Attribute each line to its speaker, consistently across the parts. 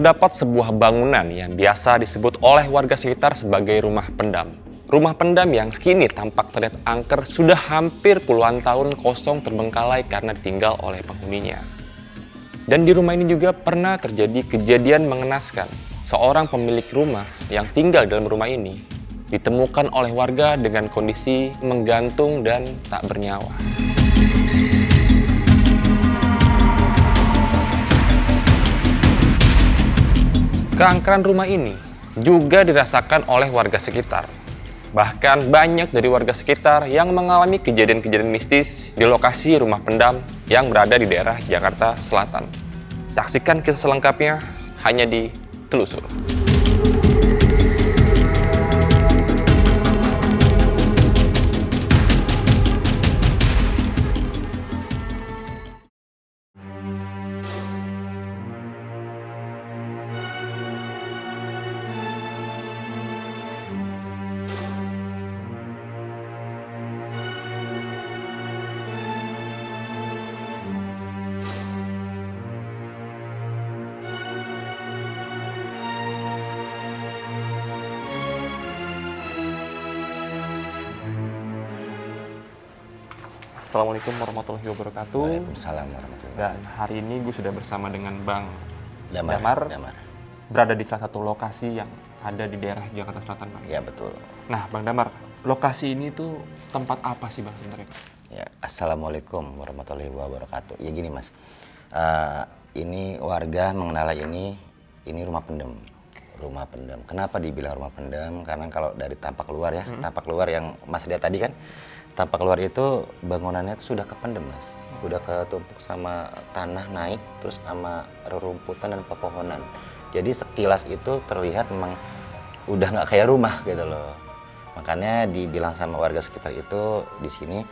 Speaker 1: Terdapat sebuah bangunan yang biasa disebut oleh warga sekitar sebagai rumah pendam. Rumah pendam yang kini tampak terlihat angker sudah hampir puluhan tahun kosong terbengkalai karena ditinggal oleh penghuninya. Dan di rumah ini juga pernah terjadi kejadian mengenaskan. Seorang pemilik rumah yang tinggal dalam rumah ini ditemukan oleh warga dengan kondisi menggantung dan tak bernyawa. Keangkeran rumah ini juga dirasakan oleh warga sekitar. Bahkan banyak dari warga sekitar yang mengalami kejadian-kejadian mistis di lokasi rumah pendam yang berada di daerah Jakarta Selatan. Saksikan kisah selengkapnya hanya di Telusur. Assalamualaikum warahmatullahi wabarakatuh.
Speaker 2: Waalaikumsalam warahmatullahi
Speaker 1: Dan
Speaker 2: wabarakatuh.
Speaker 1: hari ini gue sudah bersama dengan Bang
Speaker 2: Damar.
Speaker 1: berada di salah satu lokasi yang ada di daerah Jakarta Selatan, Bang.
Speaker 2: Ya betul.
Speaker 1: Nah, Bang Damar, lokasi ini tuh tempat apa sih, Bang, sebenarnya?
Speaker 2: Ya, assalamualaikum warahmatullahi wabarakatuh. Ya gini Mas, ini warga mengenal ini rumah pendem. Rumah pendem. Kenapa dibilang rumah pendem? Karena kalau dari tampak luar ya, tampak luar yang Mas lihat tadi kan, tampak luar itu bangunannya itu sudah kependem, Mas. Udah ketumpuk sama tanah naik, terus sama rerumputan dan pepohonan. Jadi sekilas itu terlihat memang udah nggak kayak rumah gitu loh. Makanya dibilang sama warga sekitar itu di sini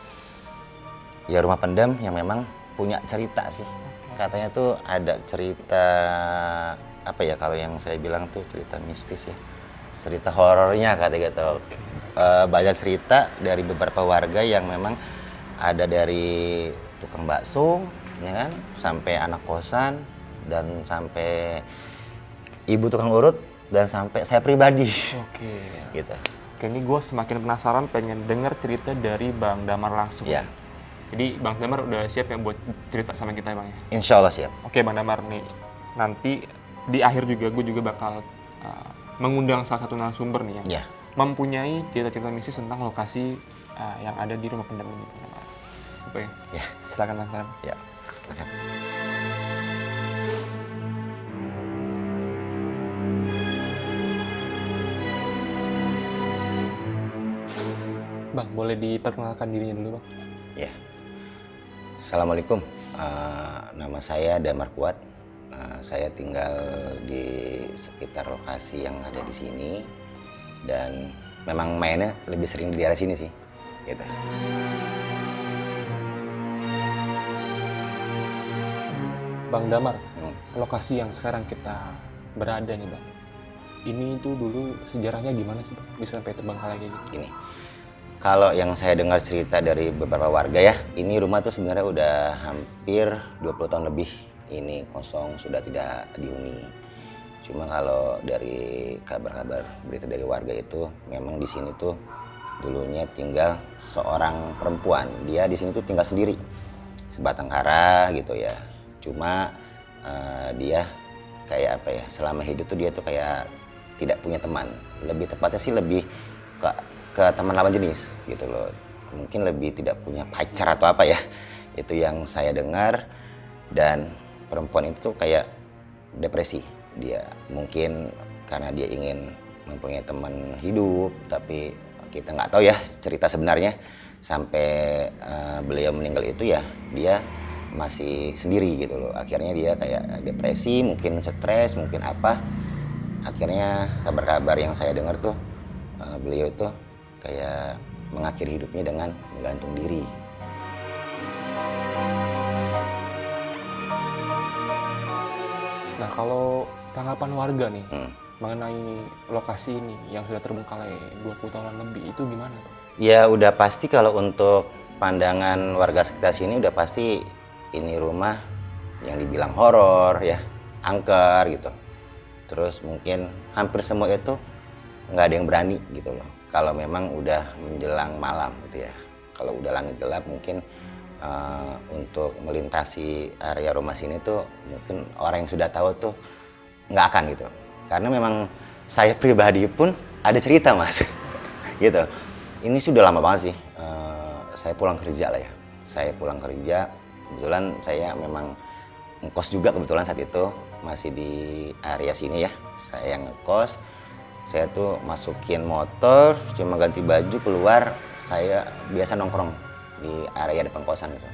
Speaker 2: ya rumah pendem yang memang punya cerita sih. Katanya tuh ada cerita apa ya, kalau yang saya bilang tuh cerita mistis ya, cerita horornya katanya gitu. Banyak cerita dari beberapa warga yang memang ada dari tukang bakso, ya kan, sampai anak kosan dan sampai ibu tukang urut dan sampai saya pribadi.
Speaker 1: Oke.
Speaker 2: Gitu.
Speaker 1: Oke, ini gue semakin penasaran pengen dengar cerita dari Bang Damar langsung.
Speaker 2: Ya.
Speaker 1: Jadi Bang Damar udah siap ya buat cerita sama kita, Bang ya?
Speaker 2: Insya Allah siap.
Speaker 1: Oke, Bang Damar nih. Nanti di akhir juga gue juga bakal mengundang salah satu narasumber nih yang
Speaker 2: Ya.
Speaker 1: mempunyai cerita-cerita mistis tentang lokasi yang ada di rumah pendam ini. Oke,
Speaker 2: Ya.
Speaker 1: silakan Bang Damar.
Speaker 2: Ya. Silakan.
Speaker 1: Bang, boleh diperkenalkan dirinya dulu, Bang?
Speaker 2: Ya. Assalamualaikum. Nama saya Damar Kuat. Saya tinggal di sekitar lokasi yang ada di sini dan memang mainnya lebih sering di daerah sini sih. Gitu.
Speaker 1: Bang Damar, lokasi yang sekarang kita berada nih, Bang. Ini tuh dulu sejarahnya gimana sih, Bang? Bisa sampai terbengkalai kayak gitu?
Speaker 2: Gini. Kalau yang saya dengar cerita dari beberapa warga ya, ini rumah tuh sebenarnya udah hampir 20 tahun lebih ini kosong, sudah tidak dihuni. Cuma kalau dari kabar-kabar berita dari warga itu, memang di sini tuh dulunya tinggal seorang perempuan. Dia di sini tuh tinggal sendiri, sebatang kara gitu ya. Cuma dia kayak apa ya, selama hidup tuh dia tuh kayak tidak punya teman. Lebih tepatnya sih lebih ke teman lawan jenis gitu loh. Mungkin lebih tidak punya pacar atau apa ya. Itu yang saya dengar. Dan perempuan itu tuh kayak depresi. Dia mungkin karena dia ingin mempunyai teman hidup, tapi kita nggak tahu ya cerita sebenarnya. Sampai beliau meninggal itu ya dia masih sendiri gitu loh. Akhirnya dia kayak depresi, mungkin stres, mungkin apa. Akhirnya kabar-kabar yang saya dengar tuh beliau itu kayak mengakhiri hidupnya dengan menggantung diri.
Speaker 1: Nah, kalau tanggapan warga nih mengenai lokasi ini yang sudah terbengkalai 20 tahun lebih itu gimana, Bang?
Speaker 2: Ya udah pasti kalau untuk pandangan warga sekitar sini udah pasti ini rumah yang dibilang horor ya, angker gitu. Terus mungkin hampir semua itu nggak ada yang berani gitu loh. Kalau memang udah menjelang malam gitu ya. Kalau udah langit gelap mungkin untuk melintasi area rumah sini tuh mungkin orang yang sudah tahu tuh nggak akan gitu. Karena memang saya pribadi pun ada cerita mas, gitu. Ini sudah lama banget sih. Saya pulang kerja lah ya. Saya pulang kerja, kebetulan saya memang ngekos juga kebetulan saat itu masih di area sini ya. Saya yang ngekos. Saya tuh masukin motor, cuma ganti baju keluar. Saya biasa nongkrong di area depan kosan gitu.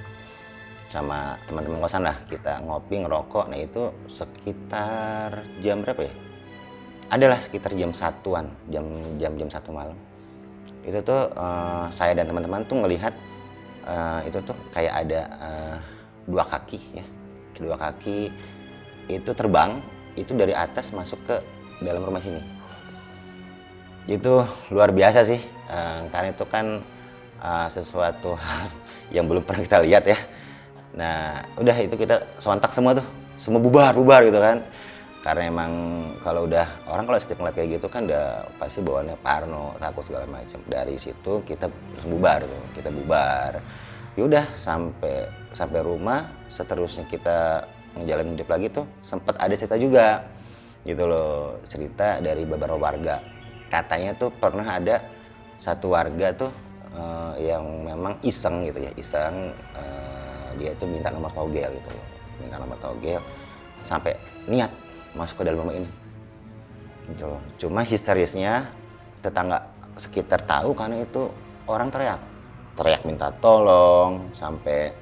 Speaker 2: Sama teman-teman kosan lah, kita ngopi, ngerokok. Nah itu sekitar jam berapa ya? Adalah sekitar jam 1-an, jam 1 malam. Itu tuh saya dan teman-teman tuh ngelihat itu tuh kayak ada dua kaki ya. Kedua kaki itu terbang, itu dari atas masuk ke dalam rumah sini. Itu luar biasa sih, karena itu kan sesuatu hal yang belum pernah kita lihat ya. Nah udah itu kita sontak semua tuh, semua bubar gitu kan. Karena emang kalau udah orang kalau setiap ngeliat kayak gitu kan udah pasti bawaannya parno, takut segala macam. Dari situ kita langsung bubar tuh, kita bubar. Yaudah sampai rumah, seterusnya kita ngejalanin hidup lagi tuh sempat ada cerita juga gitu loh, cerita dari beberapa warga. Katanya tuh pernah ada satu warga tuh yang memang iseng gitu ya, dia tuh minta nomor togel gitu loh, minta nomor togel sampai niat masuk ke dalam rumah ini gitu loh. Cuma histerisnya tetangga sekitar tahu karena itu orang teriak minta tolong, sampai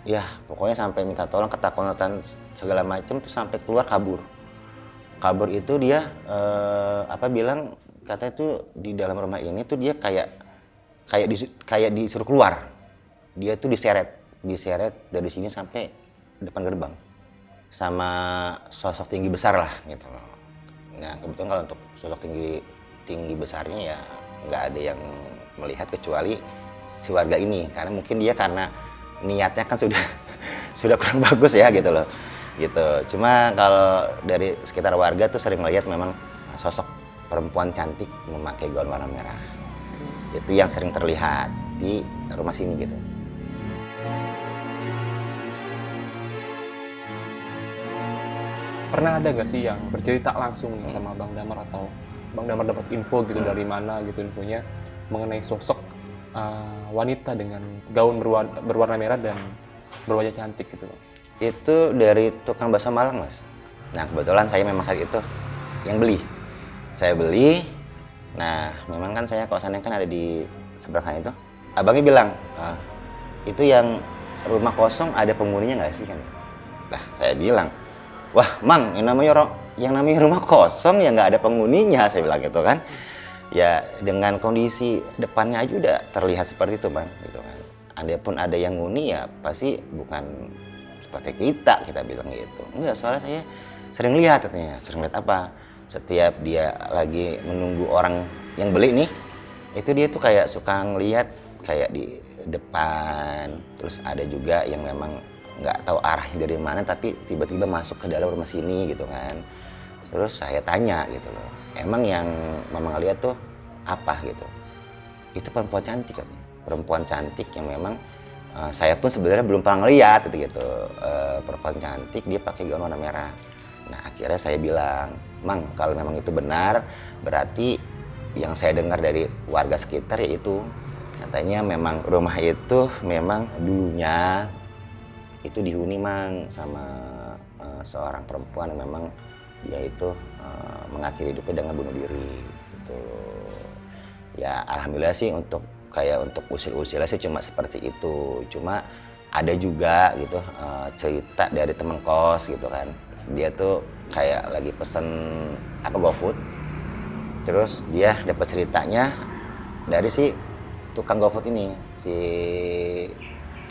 Speaker 2: ya pokoknya sampai minta tolong, ketakutan segala macam tuh, sampai keluar kabur itu dia bilang katanya tuh di dalam rumah ini tuh dia kayak disuruh keluar. Dia tuh diseret dari sini sampai depan gerbang sama sosok tinggi besar lah gitu loh. Nah kebetulan kalau untuk sosok tinggi besarnya ya nggak ada yang melihat kecuali si warga ini, karena mungkin dia karena niatnya kan sudah kurang bagus ya gitu loh gitu. Cuma kalau dari sekitar warga tuh sering melihat memang sosok perempuan cantik memakai gaun warna merah. Itu yang sering terlihat di rumah sini gitu.
Speaker 1: Pernah ada nggak sih yang bercerita langsung nih sama Bang Damar, atau Bang Damar dapat info gitu dari mana gitu infonya mengenai sosok wanita dengan gaun berwarna merah dan berwajah cantik gitu loh?
Speaker 2: Itu dari tukang bakso Malang mas. Nah kebetulan saya memang saat itu yang beli. Saya beli. Nah memang kan saya kosannya kan ada di seberang sana itu. Abangnya bilang, itu yang rumah kosong ada penghuninya nggak sih kan? Nah saya bilang, wah Mang, yang namanya rumah kosong ya nggak ada penghuninya, saya bilang gitu kan. Ya dengan kondisi depannya aja udah terlihat seperti itu Bang gitu kan. Andai pun ada yang nguni ya pasti bukan seperti kita bilang gitu. Enggak, soalnya saya sering lihat katanya. Sering lihat apa? Setiap dia lagi menunggu orang yang beli nih, itu dia tuh kayak suka ngelihat kayak di depan. Terus ada juga yang memang nggak tahu arahnya dari mana tapi tiba-tiba masuk ke dalam rumah sini gitu kan. Terus saya tanya gitu loh, emang yang mama ngeliat tuh apa gitu? Itu perempuan cantik katanya, perempuan cantik yang memang saya pun sebenarnya belum pernah ngeliat gitu, perempuan cantik dia pakai gaun warna merah. Nah akhirnya saya bilang, Mang kalau memang itu benar berarti yang saya dengar dari warga sekitar yaitu katanya memang rumah itu memang dulunya itu dihuni Mang sama seorang perempuan yang memang dia itu mengakhiri hidupnya dengan bunuh diri gitu. Ya alhamdulillah sih untuk usil-usilnya sih cuma seperti itu. Cuma ada juga gitu cerita dari teman kos gitu kan. Dia tuh kayak lagi pesen GoFood. Terus dia dapat ceritanya dari si tukang GoFood ini, si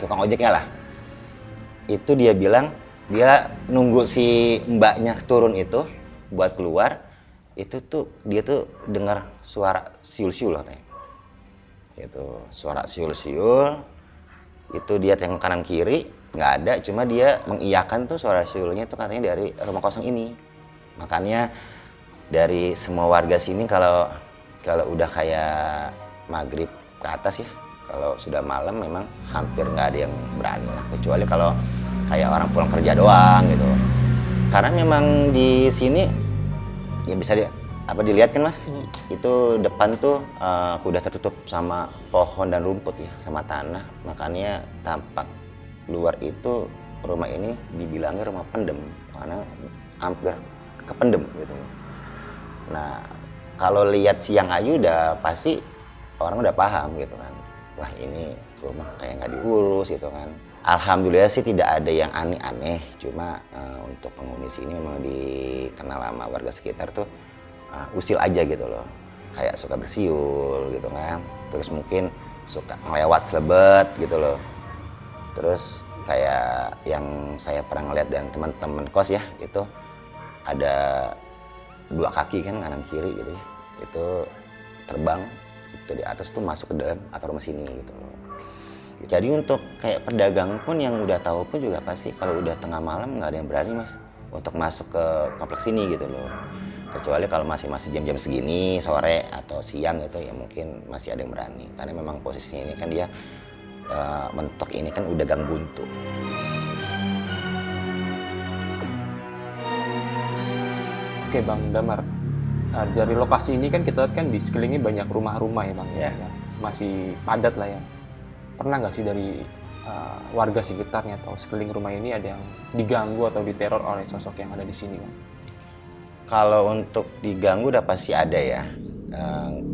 Speaker 2: tukang ojeknya lah. Itu dia bilang dia nunggu si mbaknya turun itu buat keluar, itu tuh dia tuh dengar suara siul-siul katanya. Itu suara siul-siul, itu dia tengok kanan kiri nggak ada, cuma dia mengiyakan tuh suara siulnya tuh katanya dari rumah kosong ini. Makanya Dari semua warga sini kalau udah kayak maghrib ke atas ya, kalau sudah malam memang hampir nggak ada yang berani lah, kecuali kalau kayak orang pulang kerja doang gitu. Karena memang di sini ya bisa dilihat kan Mas, itu depan tuh udah tertutup sama pohon dan rumput ya, sama tanah, makanya tampak luar itu rumah ini dibilangnya rumah pendem karena hampir kependem gitu. Nah, kalau lihat siang ayu udah pasti orang udah paham gitu kan. Wah, ini rumah kayak nggak diurus gitu kan. Alhamdulillah sih tidak ada yang aneh-aneh. Cuma untuk penghuni sini memang dikenal sama warga sekitar tuh usil aja gitu loh. Kayak suka bersiul gitu kan. Terus mungkin suka ngelewat selebet gitu loh. Terus kayak yang saya pernah ngeliat dan teman-teman kos ya, itu ada 2 kaki kan kanan kiri gitu ya, itu terbang dari atas tuh masuk ke dalam atap rumah sini gitu loh. Jadi untuk kayak pedagang pun yang udah tahu pun juga pasti kalau udah tengah malam nggak ada yang berani Mas untuk masuk ke kompleks ini gitu loh. Kecuali kalau masih jam-jam segini sore atau siang gitu ya mungkin masih ada yang berani, karena memang posisinya ini kan dia mentok ini kan udah gang buntu.
Speaker 1: Oke Bang Damar, dari lokasi ini kan kita lihat kan di sekelilingi banyak rumah-rumah ya Bang, ya. Masih padat lah ya. Pernah nggak sih dari warga sekitarnya atau sekeliling rumah ini ada yang diganggu atau diteror oleh sosok yang ada di sini Bang?
Speaker 2: Kalau untuk diganggu udah pasti ada ya.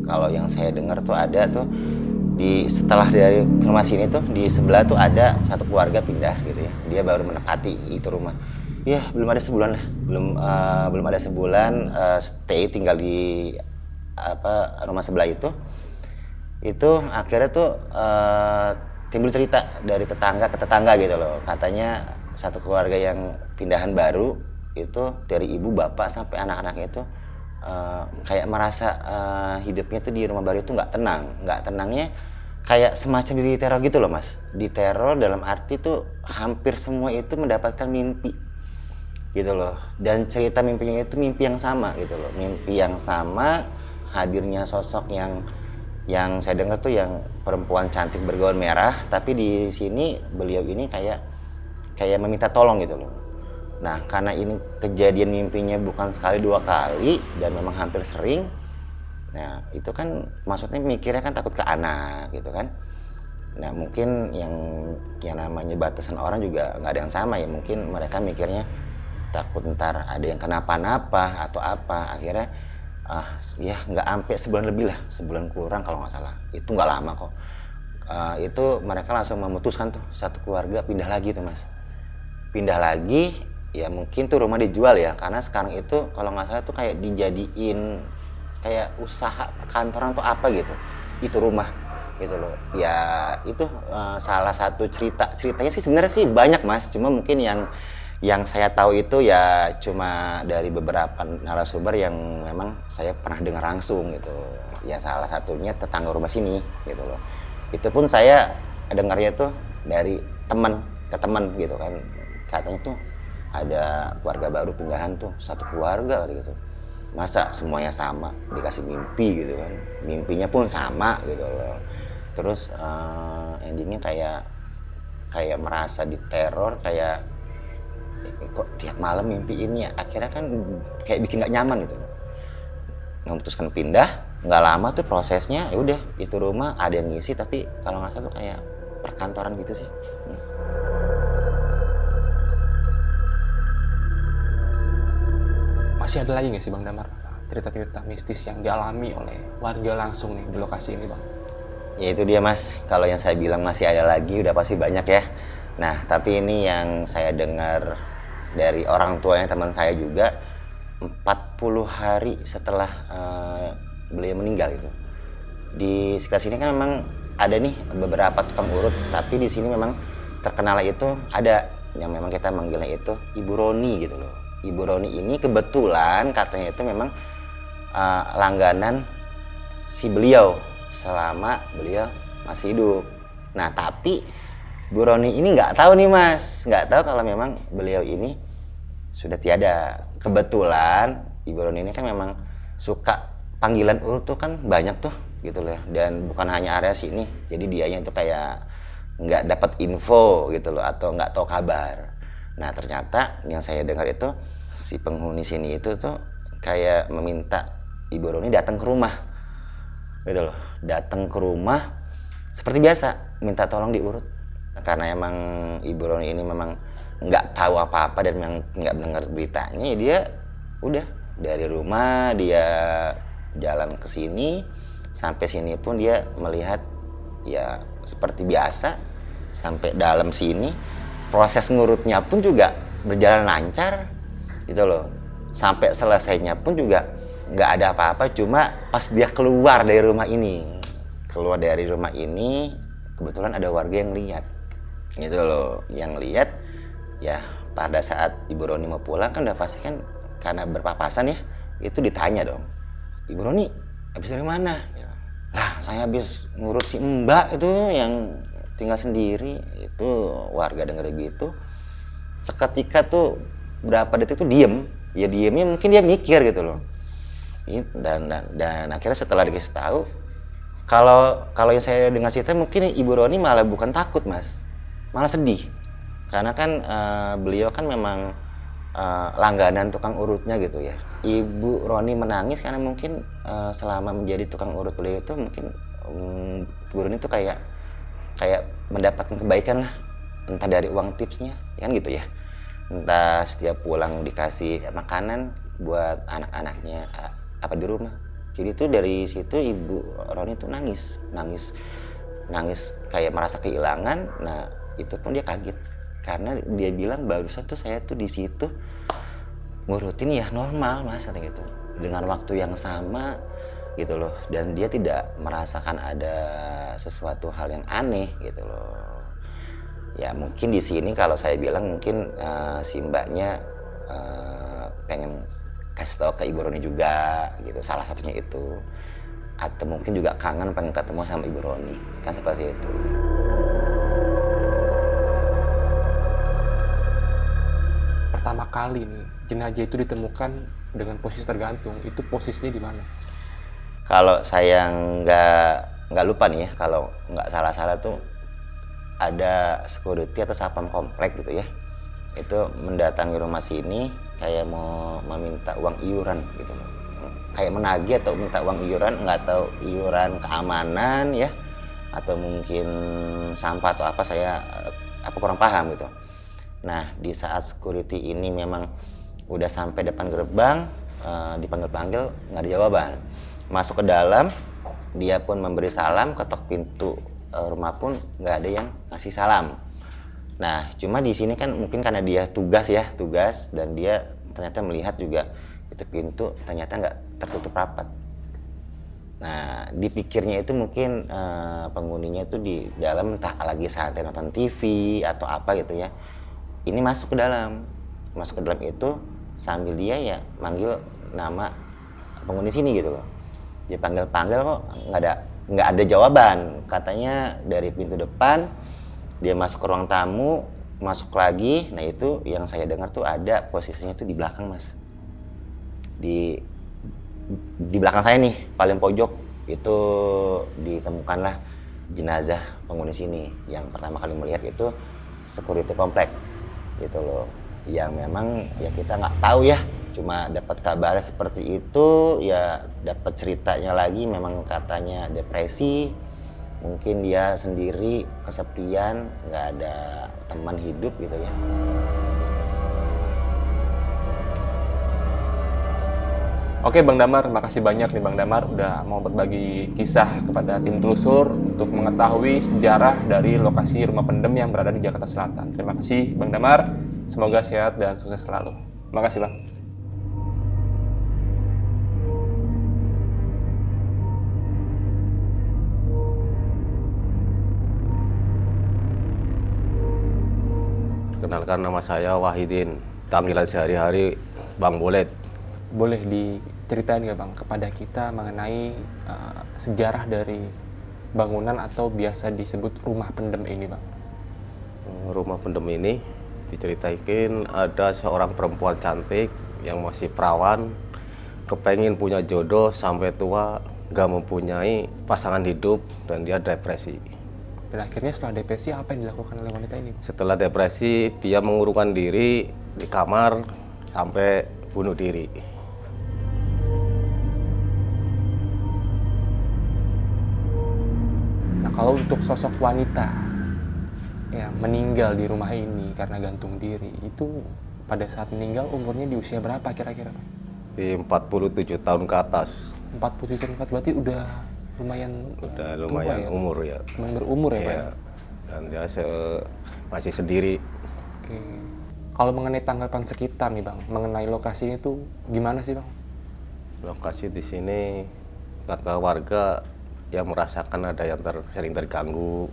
Speaker 2: Kalau yang saya dengar tuh ada tuh setelah dari rumah sini tuh di sebelah tuh ada satu keluarga pindah gitu ya. Dia baru menempati itu rumah. Ya belum ada sebulan lah, belum ada sebulan stay tinggal di rumah sebelah itu. Itu akhirnya tuh timbul cerita dari tetangga ke tetangga gitu loh. Katanya satu keluarga yang pindahan baru itu dari ibu, bapak sampai anak-anaknya itu kayak merasa hidupnya tuh di rumah baru itu nggak tenang. Nggak tenangnya kayak semacam diteror gitu loh Mas. Diteror dalam arti tuh hampir semua itu mendapatkan mimpi gitu loh. Dan cerita mimpinya itu mimpi yang sama gitu loh. Mimpi yang sama, hadirnya sosok yang saya dengar tuh yang perempuan cantik bergaun merah, tapi di sini beliau ini kayak meminta tolong gitu loh. Nah, karena ini kejadian mimpinya bukan sekali 2 kali dan memang hampir sering. Nah, itu kan maksudnya mikirnya kan takut ke anak gitu kan. Nah, mungkin yang namanya batasan orang juga nggak ada yang sama ya. Mungkin mereka mikirnya takut ntar ada yang kenapa-napa atau apa. Akhirnya ya nggak sampai sebulan lebih lah, sebulan kurang kalau nggak salah. Itu nggak lama kok. Itu mereka langsung memutuskan tuh satu keluarga pindah lagi tuh Mas. Pindah lagi, ya mungkin tuh rumah dijual ya, karena sekarang itu kalau nggak salah tuh kayak dijadiin kayak usaha perkantoran atau apa gitu. Itu rumah gitu loh. Ya itu salah satu ceritanya sih sebenarnya sih banyak Mas. Cuma mungkin yang saya tahu itu ya cuma dari beberapa narasumber yang memang saya pernah dengar langsung gitu. Ya salah satunya tetangga rumah sini gitu loh. Itu pun saya dengarnya tuh dari teman ke teman gitu kan. Katanya tuh ada keluarga baru pindahan tuh, satu keluarga gitu. Masa semuanya sama, dikasih mimpi gitu kan. Mimpinya pun sama gitu loh. Terus endingnya kayak merasa diteror, kayak kok tiap malam mimpi ini ya. Akhirnya kan kayak bikin nggak nyaman gitu. Memutuskan pindah, nggak lama tuh prosesnya. Ya udah, itu rumah ada yang ngisi, tapi kalau nggak salah tuh kayak perkantoran gitu sih.
Speaker 1: Masih ada lagi nggak sih Bang Damar cerita-cerita mistis yang dialami oleh warga langsung nih di lokasi ini Bang?
Speaker 2: Ya itu dia Mas, kalau yang saya bilang masih ada lagi udah pasti banyak ya. Nah tapi ini yang saya dengar dari orang tuanya teman saya juga, 40 hari setelah beliau meninggal itu. Di sekitar sini kan memang ada nih beberapa tukang urut, tapi di sini memang terkenal itu ada yang memang kita manggilnya itu Ibu Roni gitu loh. Ibu Roni ini kebetulan katanya itu memang langganan si beliau selama beliau masih hidup. Nah tapi Bu Roni ini nggak tahu nih Mas, nggak tahu kalau memang beliau ini sudah tiada. Kebetulan Ibu Roni ini kan memang suka panggilan urut tuh kan banyak tuh gitu loh ya. Dan bukan hanya area sini, jadi dianya itu kayak nggak dapat info gitu loh atau nggak tahu kabar. Nah ternyata yang saya dengar itu si penghuni sini itu tuh kayak meminta Ibu Roni datang ke rumah gitu loh, datang ke rumah seperti biasa minta tolong diurut. Karena emang Ibu Roni ini memang nggak tahu apa-apa dan memang nggak mendengar beritanya, ya dia udah dari rumah dia jalan ke sini, sampai sini pun dia melihat ya seperti biasa. Sampai dalam sini proses ngurutnya pun juga berjalan lancar gitu loh. Sampai selesainya pun juga nggak ada apa-apa, cuma pas dia keluar dari rumah ini, kebetulan ada warga yang lihat gitu loh, yang lihat ya pada saat Ibu Roni mau pulang kan udah pasti kan karena berpapasan ya, itu ditanya dong, Ibu Roni habis dari mana? Lah saya habis ngurut si Mbak itu yang tinggal sendiri. Itu warga denger gitu seketika tuh berapa detik tuh diem, ya diemnya mungkin dia mikir gitu loh. Dan akhirnya setelah dikasih tahu, kalau yang saya dengar cerita mungkin Ibu Roni malah bukan takut mas, malah sedih. Karena kan beliau kan memang langganan tukang urutnya gitu ya. Ibu Roni menangis karena mungkin selama menjadi tukang urut beliau itu mungkin Ibu Roni itu kayak mendapatkan kebaikan lah, entah dari uang tipsnya kan gitu ya, entah setiap pulang dikasih makanan buat anak-anaknya apa di rumah. Jadi itu dari situ Ibu Roni tuh nangis kayak merasa kehilangan. Nah itu pun dia kaget karena dia bilang barusan tuh saya tuh di situ ngurutin ya normal mas gitu, dengan waktu yang sama gitu loh, dan dia tidak merasakan ada sesuatu hal yang aneh gitu loh. Ya mungkin di sini kalau saya bilang mungkin si mbaknya pengen kasih tahu ke Ibu Roni juga gitu, salah satunya itu, atau mungkin juga kangen pengen ketemu sama Ibu Roni kan, seperti itu.
Speaker 1: Pertama kali nih jenazah itu ditemukan dengan posisi tergantung, itu posisinya di mana?
Speaker 2: Kalau saya nggak lupa nih ya, kalau nggak salah tuh ada security atau satpam komplek gitu ya, itu mendatangi rumah sini kayak mau meminta uang iuran gitu loh, kayak menagih atau minta uang iuran, nggak tahu iuran keamanan ya atau mungkin sampah atau apa, saya kurang paham gitu. Nah di saat security ini memang udah sampai depan gerbang, dipanggil-panggil nggak ada jawaban, masuk ke dalam dia pun memberi salam, ketok pintu rumah pun nggak ada yang ngasih salam. Nah cuma di sini kan mungkin karena dia tugas dan dia ternyata melihat juga itu pintu ternyata nggak tertutup rapat. Nah dipikirnya itu mungkin penghuninya itu di dalam entah lagi santai nonton TV atau apa gitu ya, ini masuk ke dalam itu sambil dia ya manggil nama penghuni sini gitu loh. Dia panggil kok nggak ada jawaban, katanya dari pintu depan dia masuk ke ruang tamu, masuk lagi. Nah itu yang saya dengar tuh ada posisinya tuh di belakang mas, di belakang saya nih paling pojok itu ditemukanlah jenazah penghuni sini. Yang pertama kali melihat itu security komplek gitu loh, yang memang ya kita nggak tahu ya, cuma dapat kabarnya seperti itu ya, dapat ceritanya lagi memang katanya depresi, mungkin dia sendiri kesepian, nggak ada teman hidup gitu ya.
Speaker 1: Oke Bang Damar, makasih banyak nih Bang Damar udah mau berbagi kisah kepada tim telusur untuk mengetahui sejarah dari lokasi rumah pendem yang berada di Jakarta Selatan. Terima kasih Bang Damar, semoga sehat dan sukses selalu. Makasih Bang.
Speaker 3: Kenalkan, nama saya Wahidin, panggilan sehari-hari Bang Bolet.
Speaker 1: Boleh diceritain nggak Bang kepada kita mengenai sejarah dari bangunan atau biasa disebut rumah pendem ini Bang?
Speaker 3: Rumah pendem ini diceritakan ada seorang perempuan cantik yang masih perawan kepengin punya jodoh sampai tua, nggak mempunyai pasangan hidup, dan dia depresi.
Speaker 1: Dan akhirnya setelah depresi apa yang dilakukan oleh wanita ini?
Speaker 3: Setelah depresi, dia mengurungkan diri di kamar sampai bunuh diri.
Speaker 1: Nah, kalau untuk sosok wanita yang meninggal di rumah ini karena gantung diri, itu pada saat meninggal umurnya di usia berapa kira-kira?
Speaker 3: Di 47 tahun ke atas.
Speaker 1: 47 tahun ke atas, berarti udah lumayan tua ya?
Speaker 3: Umur ya.
Speaker 1: Lumayan berumur ya, Pak?
Speaker 3: Iya. Dan dia masih sendiri.
Speaker 1: Oke. Kalau mengenai tanggapan sekitar nih Bang, mengenai lokasi ini tuh gimana sih Bang?
Speaker 3: Lokasi di sini kata warga yang merasakan ada yang sering terganggu,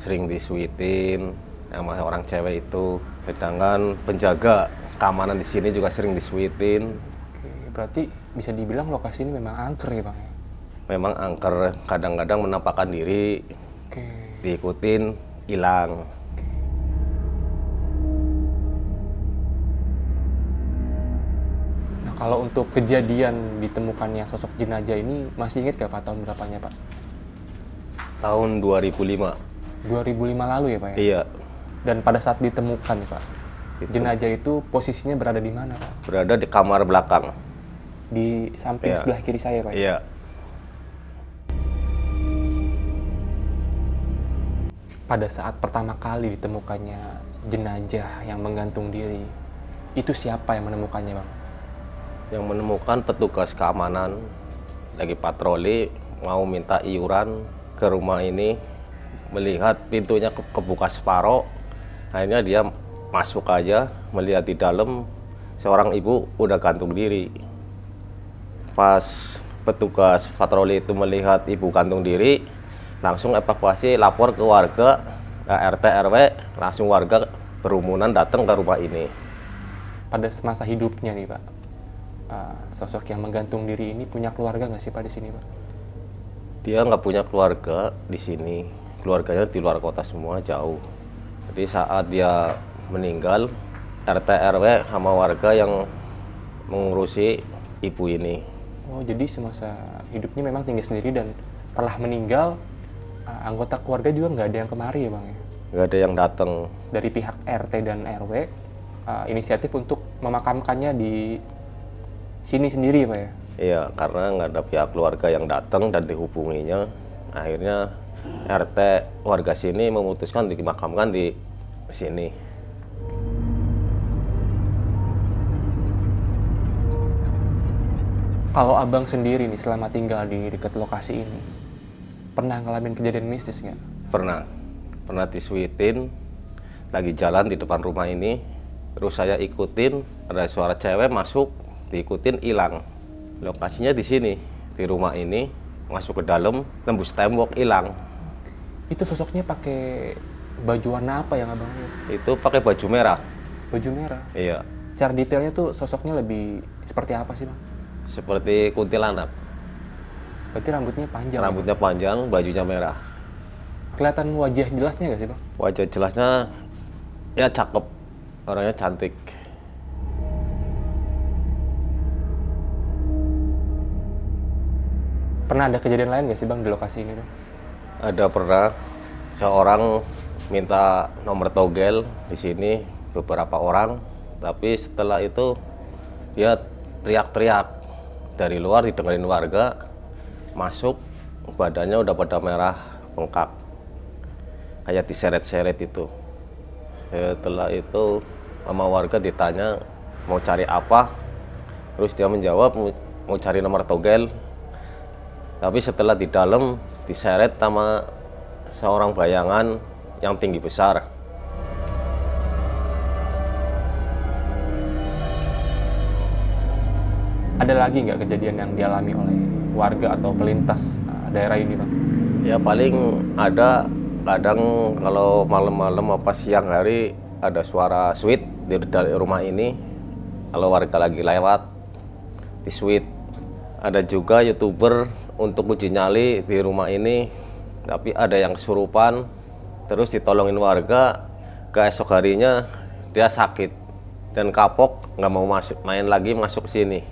Speaker 3: sering disuitin sama orang cewek itu. Sedangkan penjaga keamanan di sini juga sering disuitin.
Speaker 1: Oke, berarti bisa dibilang lokasi ini memang angker ya Bang?
Speaker 3: Memang angker, kadang-kadang menampakkan diri,
Speaker 1: Oke.
Speaker 3: diikutin, hilang.
Speaker 1: Nah, kalau untuk kejadian ditemukannya sosok jenazah ini masih ingat gak Pak tahun berapanya Pak?
Speaker 3: Tahun 2005.
Speaker 1: 2005 lalu ya Pak ya?
Speaker 3: Iya,
Speaker 1: Dan pada saat ditemukan Pak, jenazah itu posisinya berada di mana Pak?
Speaker 3: berada di kamar belakang.
Speaker 1: Di samping
Speaker 3: Iya.
Speaker 1: sebelah kiri saya Pak?
Speaker 3: Iya.
Speaker 1: Pada saat pertama kali ditemukannya jenazah yang menggantung diri, itu siapa yang menemukannya Bang?
Speaker 3: Yang menemukan petugas keamanan lagi patroli, mau minta iuran ke rumah ini, melihat pintunya kebuka separoh, akhirnya dia masuk aja, melihat di dalam seorang ibu udah gantung diri. Pas petugas patroli itu melihat ibu gantung diri, langsung evakuasi, lapor ke warga, RT RW, langsung warga berumunan datang ke rumah ini.
Speaker 1: Pada masa hidupnya nih Pak, sosok yang menggantung diri ini punya keluarga nggak sih Pak di sini Pak?
Speaker 3: Dia nggak punya keluarga di sini, keluarganya di luar kota semua, jauh. Jadi saat dia meninggal, RT RW sama warga yang mengurusi ibu ini.
Speaker 1: Oh, jadi semasa hidupnya memang tinggal sendiri dan setelah meninggal, anggota keluarga juga nggak ada yang kemari ya Bang ya?
Speaker 3: Nggak ada yang datang.
Speaker 1: Dari pihak RT dan RW, inisiatif untuk memakamkannya di sini sendiri ya Pak ya?
Speaker 3: Iya, karena nggak ada pihak keluarga yang datang dan dihubunginya. Akhirnya RT warga sini memutuskan dimakamkan di sini.
Speaker 1: Kalau Abang sendiri nih selama tinggal di dekat lokasi ini, pernah ngalamin kejadian mistis nggak?
Speaker 3: Pernah disuitin, lagi jalan di depan rumah ini, terus saya ikutin, ada suara cewek masuk, diikutin, hilang. Lokasinya di sini, di rumah ini, masuk ke dalam, tembus tembok, hilang.
Speaker 1: Itu sosoknya pakai baju warna apa yang Abang lihat?
Speaker 3: Itu pakai baju merah.
Speaker 1: Baju merah.
Speaker 3: Iya,
Speaker 1: Secara detailnya tuh sosoknya lebih seperti apa sih Bang?
Speaker 3: seperti kuntilanak.
Speaker 1: Berarti rambutnya panjang. Ya,
Speaker 3: Rambutnya panjang, bajunya merah.
Speaker 1: Bang? Kelihatan wajah jelasnya nggak sih Bang?
Speaker 3: Wajah jelasnya, ya cakep, orangnya cantik.
Speaker 1: Pernah ada kejadian lain nggak sih Bang di lokasi ini Bang?
Speaker 3: Ada pernah seorang minta nomor togel di sini, beberapa orang, tapi setelah itu dia teriak-teriak dari luar, didengarin warga, masuk badannya udah pada merah bengkak, kayak diseret-seret itu. Setelah itu sama warga ditanya mau cari apa, terus dia menjawab mau cari nomor togel. Tapi setelah di dalam diseret sama seorang bayangan yang tinggi besar.
Speaker 1: Ada lagi nggak kejadian yang dialami oleh warga atau pelintas daerah ini Bang?
Speaker 3: Ya paling ada, kadang kalau malam-malam apa siang hari ada suara suit di rumah ini. Kalau warga lagi lewat di suite. Ada juga YouTuber untuk uji nyali di rumah ini, tapi ada yang kesurupan, terus ditolongin warga, keesok harinya dia sakit dan kapok, nggak mau main lagi masuk sini.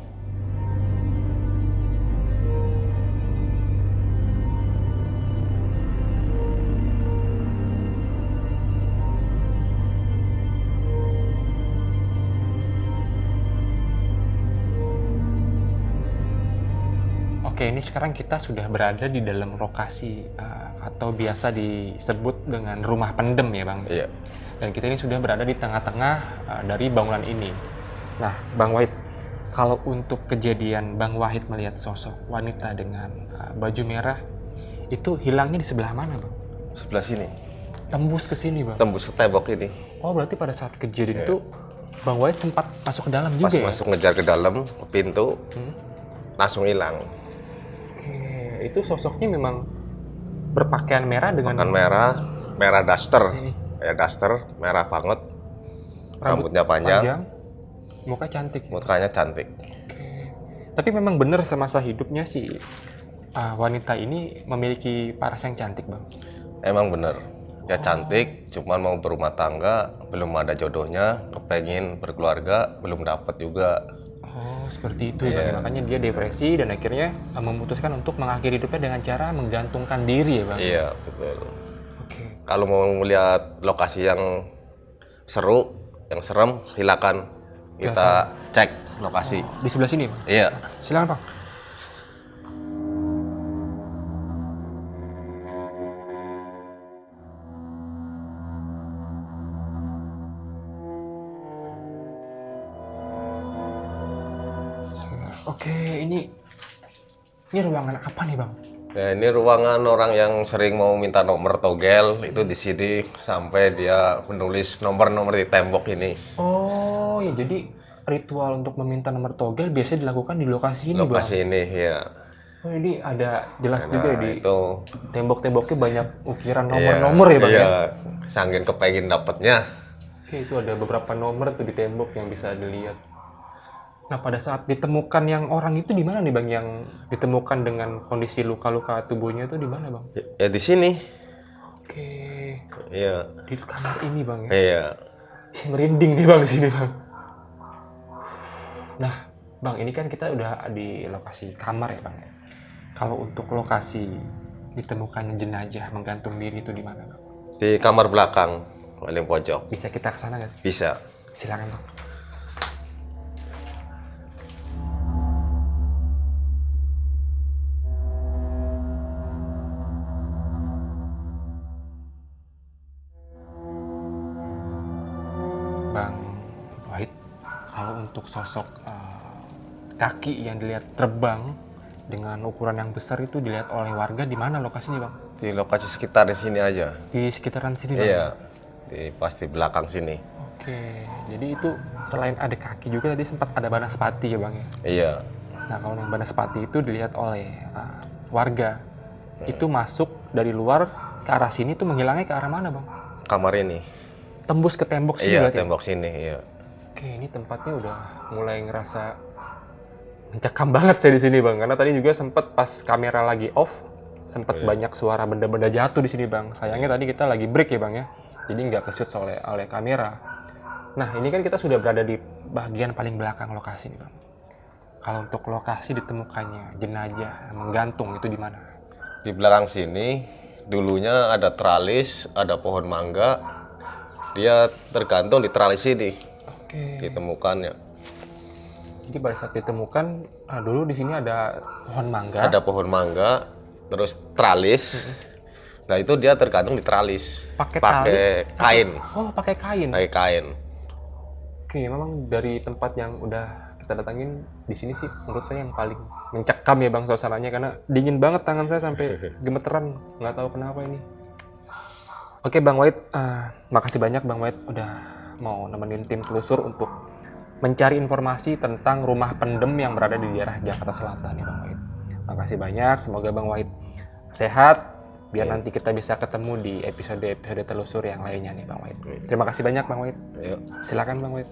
Speaker 1: Oke, ini sekarang kita sudah berada di dalam lokasi atau biasa disebut dengan rumah pendem ya Bang?
Speaker 3: Iya.
Speaker 1: Dan kita ini sudah berada di tengah-tengah dari bangunan ini. Nah, Bang Wahid, kalau untuk kejadian Bang Wahid melihat sosok wanita dengan baju merah, itu hilangnya di sebelah mana Bang?
Speaker 3: Sebelah sini.
Speaker 1: Tembus ke sini Bang?
Speaker 3: Tembus ke tembok ini.
Speaker 1: Oh, berarti pada saat kejadian itu Bang Wahid sempat masuk ke dalam
Speaker 3: Pas
Speaker 1: juga ya?
Speaker 3: masuk ngejar ke dalam, ke pintu, langsung hilang.
Speaker 1: Oke, itu sosoknya memang berpakaian merah dengan
Speaker 3: Kan merah daster.
Speaker 1: Ini.
Speaker 3: Ya daster, merah banget. Rambutnya panjang,
Speaker 1: muka cantik.
Speaker 3: mukanya cantik.
Speaker 1: Tapi memang benar semasa hidupnya si wanita ini memiliki paras yang cantik Bang?
Speaker 3: Emang bener. Dia cantik, cuman mau berumah tangga, belum ada jodohnya, kepengin berkeluarga, belum dapat juga.
Speaker 1: Oh, seperti itu ya Bang. Makanya dia depresi dan akhirnya memutuskan untuk mengakhiri hidupnya dengan cara menggantungkan diri ya Bang?
Speaker 3: Iya, betul.
Speaker 1: Oke.
Speaker 3: Kalau mau melihat lokasi yang seru, yang serem, silakan kita cek lokasi.
Speaker 1: Di sebelah sini Bang?
Speaker 3: Iya.
Speaker 1: Silakan Bang. Oke, ini ruangan apa nih Bang?
Speaker 3: Nah, ini ruangan orang yang sering mau minta nomor togel, itu di sini sampai dia menulis nomor-nomor di tembok ini.
Speaker 1: Oh, ya jadi ritual untuk meminta nomor togel biasanya dilakukan di lokasi ini Bang?
Speaker 3: Lokasi ini, ya.
Speaker 1: Oh, ini ada jelas juga
Speaker 3: Nah,
Speaker 1: di
Speaker 3: itu.
Speaker 1: tembok-temboknya banyak ukiran nomor-nomor ya Bang
Speaker 3: Iya,
Speaker 1: ya?
Speaker 3: sangkin kepengin dapatnya.
Speaker 1: Oke, itu ada beberapa nomor tuh di tembok yang bisa dilihat. Nah, pada saat ditemukan yang orang itu di mana nih Bang? Yang ditemukan dengan kondisi luka-luka tubuhnya itu di mana Bang?
Speaker 3: Ya di sini.
Speaker 1: Oke,
Speaker 3: Iya.
Speaker 1: di kamar ini Bang ya?
Speaker 3: Iya.
Speaker 1: Merinding nih Bang di sini Bang. Nah, Bang, ini kan kita udah di lokasi kamar ya Bang ya? Kalau untuk lokasi ditemukannya jenazah menggantung diri itu di mana Bang?
Speaker 3: Di kamar belakang, paling pojok.
Speaker 1: Bisa kita ke sana nggak sih?
Speaker 3: Bisa.
Speaker 1: Silakan Bang. Bang Wahid, kalau untuk sosok kaki yang dilihat terbang dengan ukuran yang besar itu dilihat oleh warga di mana lokasinya Bang?
Speaker 3: Di lokasi sekitar di sini aja.
Speaker 1: Di sekitaran sini Bang?
Speaker 3: Iya. Pasti belakang sini.
Speaker 1: Oke, jadi itu selain ada kaki juga tadi sempat ada banaspati ya Bang ya?
Speaker 3: Iya.
Speaker 1: Nah, kalau yang banaspati itu dilihat oleh warga, itu masuk dari luar ke arah sini tuh menghilangnya ke arah mana Bang?
Speaker 3: Kamar ini.
Speaker 1: Tembus ke tembok sini
Speaker 3: Iya,
Speaker 1: berarti?
Speaker 3: tembok sini, iya.
Speaker 1: Oke, ini tempatnya udah mulai ngerasa mencekam banget saya di sini Bang, karena tadi juga sempat pas kamera lagi off, sempat banyak suara benda-benda jatuh di sini Bang. Sayangnya tadi kita lagi break ya Bang ya, jadi nggak ke-shoot oleh kamera. Nah, ini kan kita sudah berada di bagian paling belakang lokasi nih Bang. Kalau untuk lokasi ditemukannya jenazah menggantung itu di mana?
Speaker 3: Di belakang sini dulunya ada tralis, ada pohon mangga. Dia tergantung di tralis ini.
Speaker 1: Oke.
Speaker 3: Ditemukannya.
Speaker 1: Jadi pada saat ditemukan, dulu di sini ada pohon mangga.
Speaker 3: Ada pohon mangga, terus tralis. Nah, itu dia tergantung di tralis.
Speaker 1: Pakai
Speaker 3: kain.
Speaker 1: Oh, pakai kain.
Speaker 3: Pakai kain.
Speaker 1: Oke, memang dari tempat yang udah kita datangin di sini sih menurut saya yang paling mencekam ya Bang suasananya, karena dingin banget tangan saya sampai gemeteran, nggak tahu kenapa ini. Oke Bang Wahid, makasih banyak Bang Wahid udah mau nemenin tim telusur untuk mencari informasi tentang rumah pendem yang berada di daerah Jakarta Selatan ya Bang Wahid. Makasih banyak, semoga Bang Wahid sehat, biar nanti kita bisa ketemu di episode telusur yang lainnya nih Bang Wahid. Terima kasih banyak Bang Wahid.
Speaker 3: Ayo.
Speaker 1: Silakan Bang Wahid.